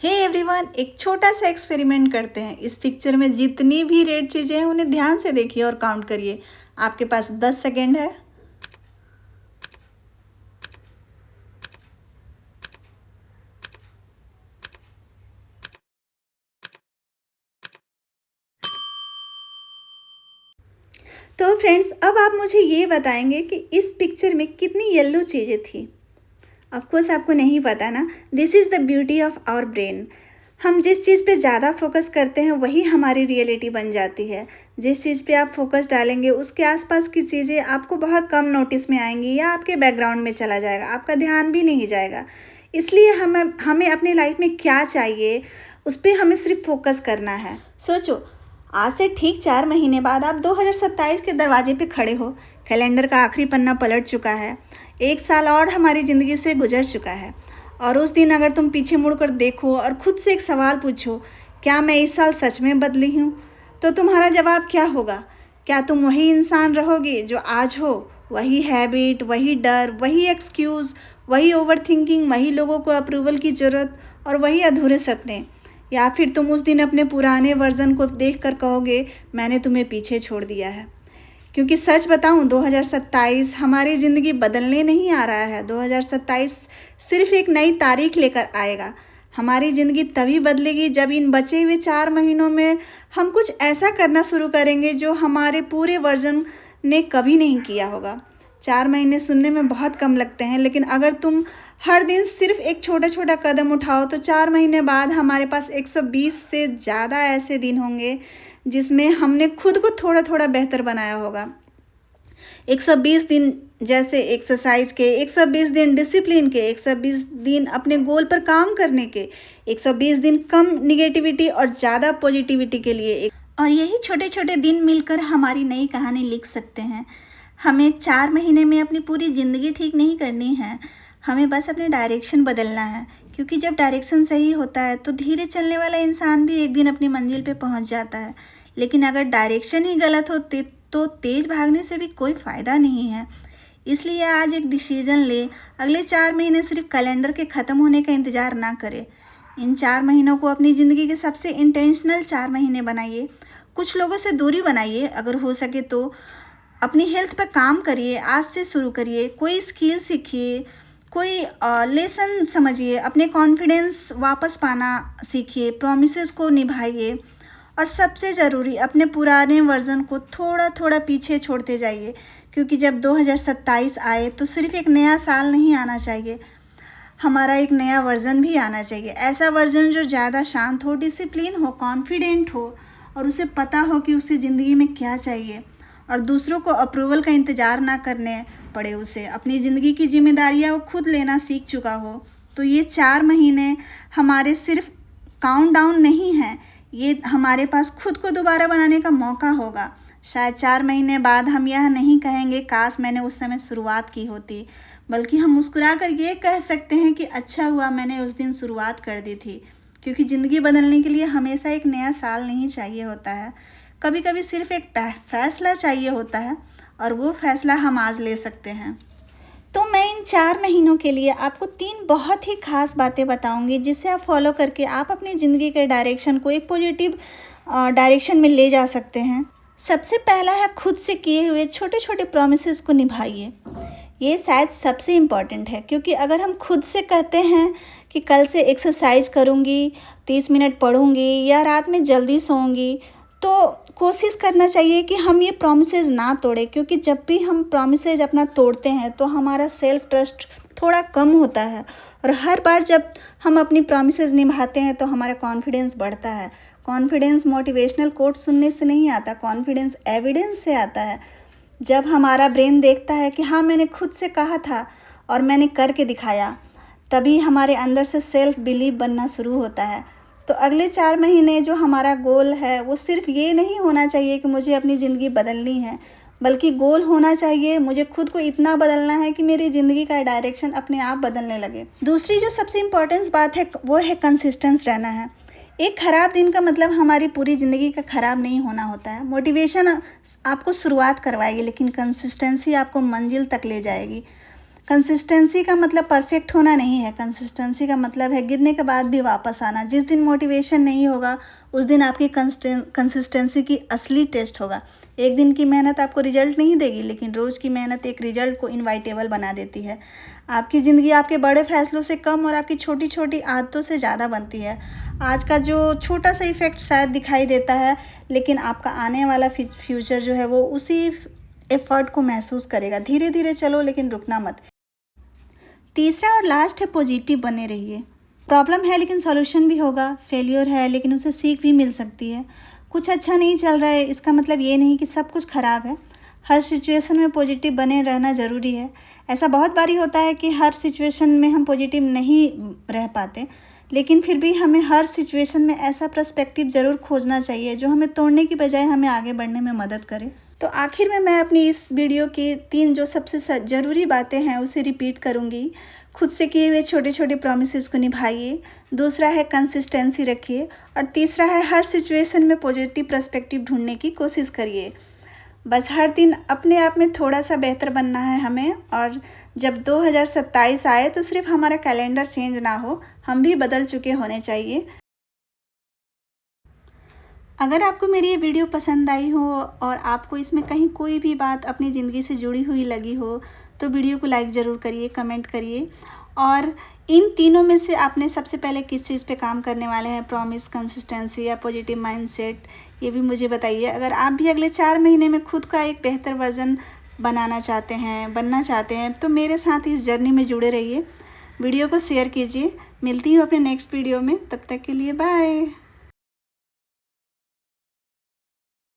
Hey everyone, एक छोटा सा एक्सपेरिमेंट करते हैं। इस पिक्चर में जितनी भी रेड चीज़ें हैं उन्हें ध्यान से देखिए और काउंट करिए। आपके पास 10 सेकेंड है। तो फ्रेंड्स, अब आप मुझे ये बताएंगे कि इस पिक्चर में कितनी येलो चीज़ें थी। ऑफ कोर्स आपको नहीं पता ना। This is the beauty of our brain. हम जिस चीज़ पे ज़्यादा फोकस करते हैं वही हमारी रियलिटी बन जाती है। जिस चीज़ पे आप फोकस डालेंगे उसके आसपास की चीज़ें आपको बहुत कम नोटिस में आएंगी या आपके बैकग्राउंड में चला जाएगा, आपका ध्यान भी नहीं जाएगा। इसलिए हमें हमें अपनी लाइफ में क्या चाहिए उस पर हमें सिर्फ फोकस करना है। सोचो, आज से ठीक 4 महीने बाद आप 2027 के दरवाजे पे खड़े हो। कैलेंडर का आखिरी पन्ना पलट चुका है। 1 साल और हमारी ज़िंदगी से गुजर चुका है। और उस दिन अगर तुम पीछे मुड़कर देखो और खुद से एक सवाल पूछो, क्या मैं इस साल सच में बदली हूँ, तो तुम्हारा जवाब क्या होगा? क्या तुम वही इंसान रहोगे जो आज हो? वही हैबिट, वही डर, वही एक्सक्यूज़, वही ओवर थिंकिंग, वही लोगों को अप्रूवल की ज़रूरत और वही अधूरे सपने? या फिर तुम उस दिन अपने पुराने वर्जन को देख कर कहोगे, मैंने तुम्हें पीछे छोड़ दिया है? क्योंकि सच बताऊं, 2027 हमारी ज़िंदगी बदलने नहीं आ रहा है। 2027 सिर्फ एक नई तारीख लेकर आएगा। हमारी ज़िंदगी तभी बदलेगी जब इन बचे हुए 4 महीनों में हम कुछ ऐसा करना शुरू करेंगे जो हमारे पूरे वर्जन ने कभी नहीं किया होगा। 4 महीने सुनने में बहुत कम लगते हैं, लेकिन अगर तुम हर दिन सिर्फ एक छोटा छोटा कदम उठाओ तो 4 महीने बाद हमारे पास 120 से ज़्यादा ऐसे दिन होंगे जिसमें हमने खुद को थोड़ा थोड़ा बेहतर बनाया होगा। 120 दिन जैसे एक्सरसाइज के, 120 दिन डिसिप्लिन के, 120 दिन अपने गोल पर काम करने के, 120 दिन कम निगेटिविटी और ज़्यादा पॉजिटिविटी के लिए। और यही छोटे छोटे दिन मिलकर हमारी नई कहानी लिख सकते हैं। हमें 4 महीने में अपनी पूरी ज़िंदगी ठीक नहीं करनी है, हमें बस अपने डायरेक्शन बदलना है। क्योंकि जब डायरेक्शन सही होता है तो धीरे चलने वाला इंसान भी एक दिन अपनी मंजिल पे पहुंच जाता है। लेकिन अगर डायरेक्शन ही गलत हो तो तेज़ भागने से भी कोई फ़ायदा नहीं है। इसलिए आज एक डिसीजन ले। अगले 4 महीने सिर्फ कैलेंडर के ख़त्म होने का इंतज़ार ना करें। इन 4 महीनों को अपनी ज़िंदगी के सबसे इंटेंशनल 4 महीने बनाइए। कुछ लोगों से दूरी बनाइए, अगर हो सके तो अपनी हेल्थ पर काम करिए। आज से शुरू करिए, कोई स्किल सीखिए, कोई लेसन समझिए, अपने कॉन्फिडेंस वापस पाना सीखिए, प्रॉमिसेस को निभाइए और सबसे ज़रूरी अपने पुराने वर्जन को थोड़ा थोड़ा पीछे छोड़ते जाइए। क्योंकि जब 2027 आए तो सिर्फ एक नया साल नहीं आना चाहिए, हमारा एक नया वर्जन भी आना चाहिए। ऐसा वर्जन जो ज़्यादा शांत हो, डिसिप्लिन हो, कॉन्फिडेंट हो और उसे पता हो कि उसे ज़िंदगी में क्या चाहिए और दूसरों को अप्रूवल का इंतज़ार ना करने पड़े। उसे अपनी ज़िंदगी की जिम्मेदारियाँ वो खुद लेना सीख चुका हो। तो ये 4 महीने हमारे सिर्फ काउंट डाउन नहीं हैं, ये हमारे पास खुद को दोबारा बनाने का मौका होगा। शायद 4 महीने बाद हम यह नहीं कहेंगे काश मैंने उस समय शुरुआत की होती, बल्कि हम मुस्कुरा कर ये कह सकते हैं कि अच्छा हुआ मैंने उस दिन शुरुआत कर दी थी। क्योंकि ज़िंदगी बदलने के लिए हमेशा एक नया साल नहीं चाहिए होता है, कभी कभी सिर्फ एक फैसला चाहिए होता है और वो फैसला हम आज ले सकते हैं। तो मैं इन 4 महीनों के लिए आपको 3 बहुत ही खास बातें बताऊंगी जिसे आप फॉलो करके आप अपनी ज़िंदगी के डायरेक्शन को एक पॉजिटिव डायरेक्शन में ले जा सकते हैं। सबसे पहला है, खुद से किए हुए छोटे छोटे प्रॉमिसेस को निभाइए। ये शायद सबसे इम्पॉर्टेंट है, क्योंकि अगर हम खुद से कहते हैं कि कल से एक्सरसाइज करूँगी, 30 मिनट पढ़ूँगी या रात में जल्दी सोऊंगी, तो कोशिश करना चाहिए कि हम ये प्रॉमिसेस ना तोड़ें। क्योंकि जब भी हम प्रॉमिसेस अपना तोड़ते हैं तो हमारा सेल्फ ट्रस्ट थोड़ा कम होता है और हर बार जब हम अपनी प्रॉमिसेस निभाते हैं तो हमारा कॉन्फिडेंस बढ़ता है। कॉन्फिडेंस मोटिवेशनल कोट सुनने से नहीं आता, कॉन्फिडेंस एविडेंस से आता है। जब हमारा ब्रेन देखता है कि हाँ, मैंने खुद से कहा था और मैंने करके दिखाया, तभी हमारे अंदर से सेल्फ बिलीव बनना शुरू होता है। तो अगले 4 महीने जो हमारा गोल है वो सिर्फ ये नहीं होना चाहिए कि मुझे अपनी ज़िंदगी बदलनी है, बल्कि गोल होना चाहिए मुझे खुद को इतना बदलना है कि मेरी ज़िंदगी का डायरेक्शन अपने आप बदलने लगे। दूसरी जो सबसे इम्पोर्टेंट बात है वो है कंसिस्टेंस रहना है। एक ख़राब दिन का मतलब हमारी पूरी ज़िंदगी का ख़राब नहीं होना होता है। मोटिवेशन आपको शुरुआत करवाएगी, लेकिन कंसिस्टेंसी आपको मंजिल तक ले जाएगी। कंसिस्टेंसी का मतलब परफेक्ट होना नहीं है, कंसिस्टेंसी का मतलब है गिरने के बाद भी वापस आना। जिस दिन मोटिवेशन नहीं होगा उस दिन आपकी कंसिस्टेंसी की असली टेस्ट होगा। एक दिन की मेहनत आपको रिजल्ट नहीं देगी, लेकिन रोज़ की मेहनत एक रिजल्ट को इनवाइटेबल बना देती है। आपकी ज़िंदगी आपके बड़े फैसलों से कम और आपकी छोटी छोटी आदतों से ज़्यादा बनती है। आज का जो छोटा सा इफ़ेक्ट शायद दिखाई देता है, लेकिन आपका आने वाला फ्यूचर जो है वो उसी एफर्ट को महसूस करेगा। धीरे धीरे चलो, लेकिन रुकना मत। तीसरा और लास्ट है पॉजिटिव बने रहिए। प्रॉब्लम है लेकिन सॉल्यूशन भी होगा, फेलियर है लेकिन उसे सीख भी मिल सकती है। कुछ अच्छा नहीं चल रहा है इसका मतलब ये नहीं कि सब कुछ ख़राब है। हर सिचुएशन में पॉजिटिव बने रहना ज़रूरी है। ऐसा बहुत बारी होता है कि हर सिचुएशन में हम पॉजिटिव नहीं रह पाते, लेकिन फिर भी हमें हर सिचुएशन में ऐसा पर्सपेक्टिव ज़रूर खोजना चाहिए जो हमें तोड़ने की बजाय हमें आगे बढ़ने में मदद करे। तो आखिर में मैं अपनी इस वीडियो की 3 जो सबसे ज़रूरी बातें हैं उसे रिपीट करूँगी। खुद से किए हुए छोटे छोटे प्रॉमिसेस को निभाइए। दूसरा है कंसिस्टेंसी रखिए। और तीसरा है हर सिचुएशन में पॉजिटिव पर्सपेक्टिव ढूंढने की कोशिश करिए। बस हर दिन अपने आप में थोड़ा सा बेहतर बनना है हमें। और जब 2027 आए तो सिर्फ हमारा कैलेंडर चेंज ना हो, हम भी बदल चुके होने चाहिए। अगर आपको मेरी ये वीडियो पसंद आई हो और आपको इसमें कहीं कोई भी बात अपनी ज़िंदगी से जुड़ी हुई लगी हो तो वीडियो को लाइक ज़रूर करिए, कमेंट करिए। और इन तीनों में से आपने सबसे पहले किस चीज़ पे काम करने वाले हैं, प्रॉमिस, कंसिस्टेंसी या पॉजिटिव माइंडसेट, ये भी मुझे बताइए। अगर आप भी अगले 4 महीने में खुद का एक बेहतर वर्जन बनना चाहते हैं तो मेरे साथ इस जर्नी में जुड़े रहिए। वीडियो को शेयर कीजिए। मिलती हूँ अपने नेक्स्ट वीडियो में, तब तक के लिए बाय।